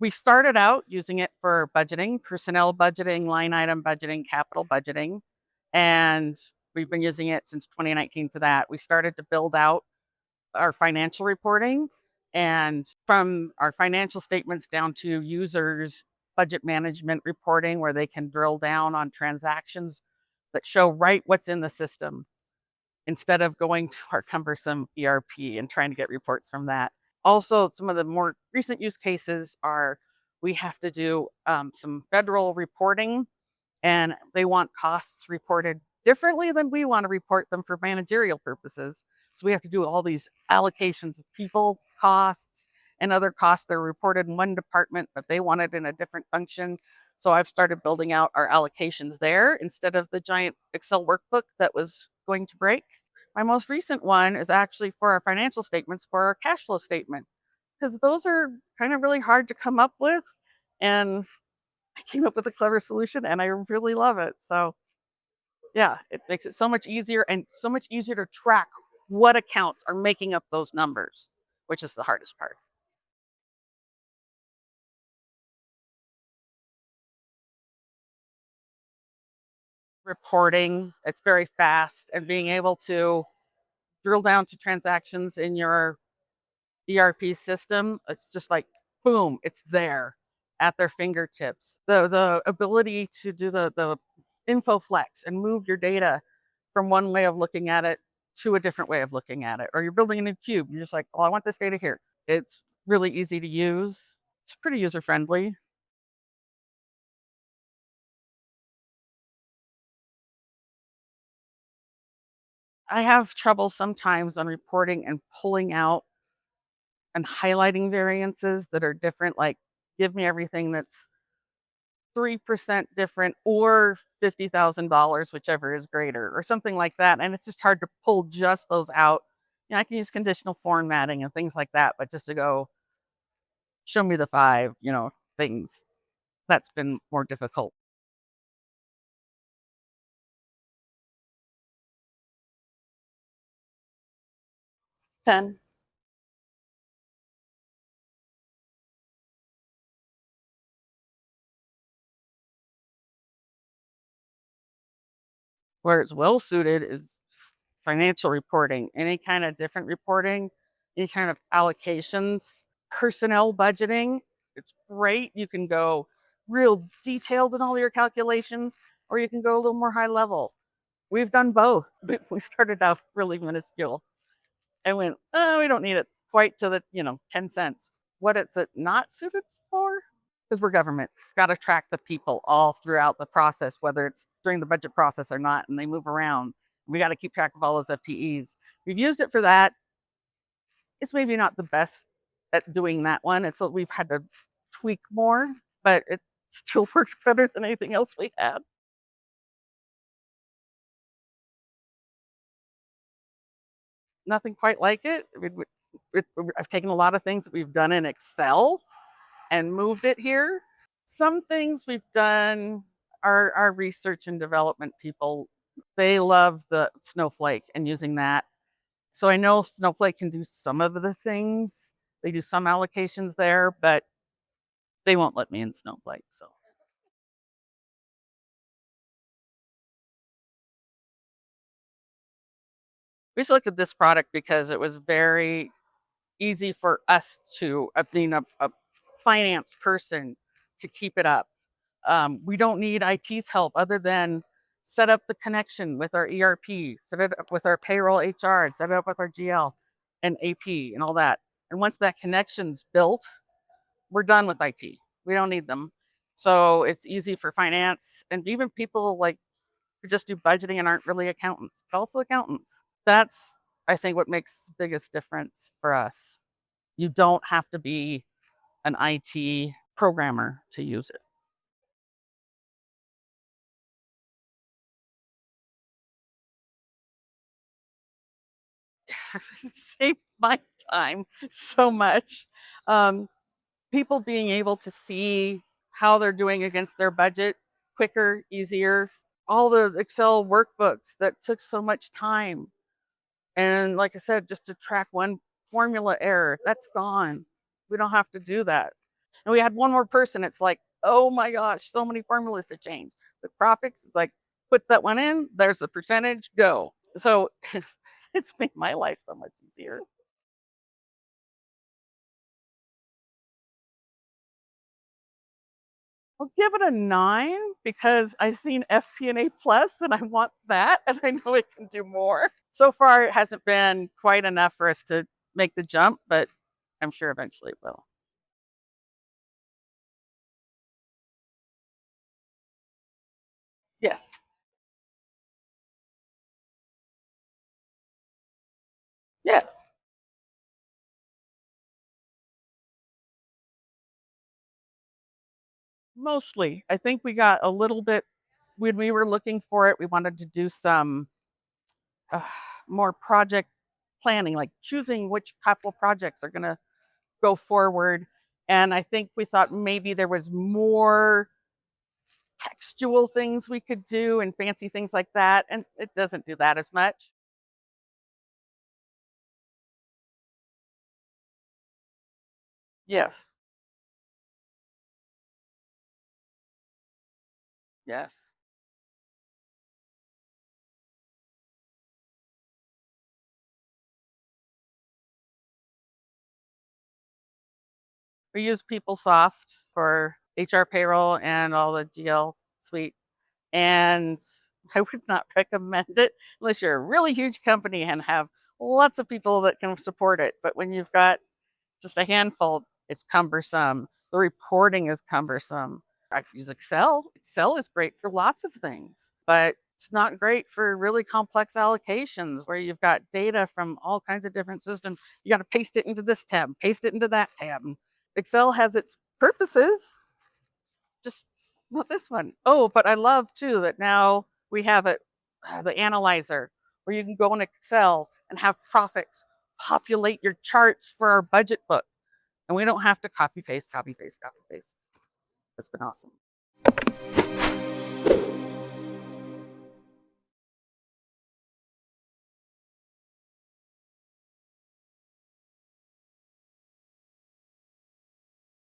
We started out using it for budgeting, personnel budgeting, line item budgeting, capital budgeting, and we've been using it since 2019 for that. We started to build out our financial reporting, and from our financial statements down to users' budget management reporting, where they can drill down on transactions that show right what's in the system instead of going to our cumbersome ERP and trying to get reports from that. Also, some of the more recent use cases are we have to do some federal reporting, and they want costs reported differently than we want to report them for managerial purposes. So we have to do all these allocations of people costs and other costs that are reported in one department, but they want it in a different function. So I've started building out our allocations there instead of the giant Excel workbook that was going to break. My most recent one is actually for our financial statements for our cash flow statement, because those are kind of really hard to come up with. And I came up with a clever solution and I really love it. So, yeah, it makes it so much easier and so much easier to track what accounts are making up those numbers, which is the hardest part. Reporting, it's very fast, and being able to drill down to transactions in your ERP system, it's just like boom, it's there at their fingertips. The ability to do the info flex and move your data from one way of looking at it to a different way of looking at it. Or you're building a new cube, you're just like, oh, I want this data here. It's really easy to use. It's pretty user friendly. I have trouble sometimes on reporting and pulling out and highlighting variances that are different, like give me everything that's 3% different or $50,000, whichever is greater, or something like that. And it's just hard to pull just those out. I can use conditional formatting and things like that, but just to go show me the five, things, that's been more difficult. 10, where it's well suited is financial reporting, any kind of different reporting, any kind of allocations, personnel budgeting. It's great. You can go real detailed in all your calculations, or you can go a little more high level. We've done both. We started out really minuscule and went, oh, we don't need it quite to the, 10 cents. What is it not suited for? Because we're government. Got to track the people all throughout the process, whether it's during the budget process or not, and they move around. We got to keep track of all those FTEs. We've used it for that. It's maybe not the best at doing that one. We've had to tweak more, but it still works better than anything else we had. Nothing quite like it. I've taken a lot of things that we've done in Excel and moved it here. Some things we've done, our research and development people, they love the Snowflake and using that. So I know Snowflake can do some of the things. They do some allocations there, but they won't let me in Snowflake. So we selected this product because it was very easy for us to, being a finance person, to keep it up. We don't need IT's help other than set up the connection with our ERP, set it up with our payroll HR, set it up with our GL and AP and all that. And once that connection's built, we're done with IT. We don't need them. So it's easy for finance and even people like who just do budgeting and aren't really accountants, but also accountants. That's, I think, what makes the biggest difference for us. You don't have to be an IT programmer to use it. Saved my time so much. Um, People being able to see how they're doing against their budget quicker, easier. All the Excel workbooks that took so much time. And like I said, just to track one formula error, that's gone. We don't have to do that. And we had one more person. It's like, oh my gosh, so many formulas to change. With Prophix, it's like, put that one in, there's the percentage, go. So it's made my life so much easier. I'll give it a 9 because I've seen FP&A plus and I want that and I know it can do more. So far, it hasn't been quite enough for us to make the jump, but I'm sure eventually it will. Yes. Yes. Mostly. I think we got a little bit when we were looking for it, we wanted to do some uh, more project planning, like choosing which capital projects are going to go forward. And I think we thought maybe there was more textual things we could do and fancy things like that. And it doesn't do that as much. Yes. Yes. We use PeopleSoft for HR payroll and all the GL suite. And I would not recommend it unless you're a really huge company and have lots of people that can support it. But when you've got just a handful, it's cumbersome. The reporting is cumbersome. I use Excel. Excel is great for lots of things, but it's not great for really complex allocations where you've got data from all kinds of different systems. You got to paste it into this tab, paste it into that tab. Excel has its purposes, just not this one. Oh, but I love too that now we have it, the analyzer, where you can go in Excel and have Prophix populate your charts for our budget book. And we don't have to copy paste, copy paste, copy paste. It's been awesome.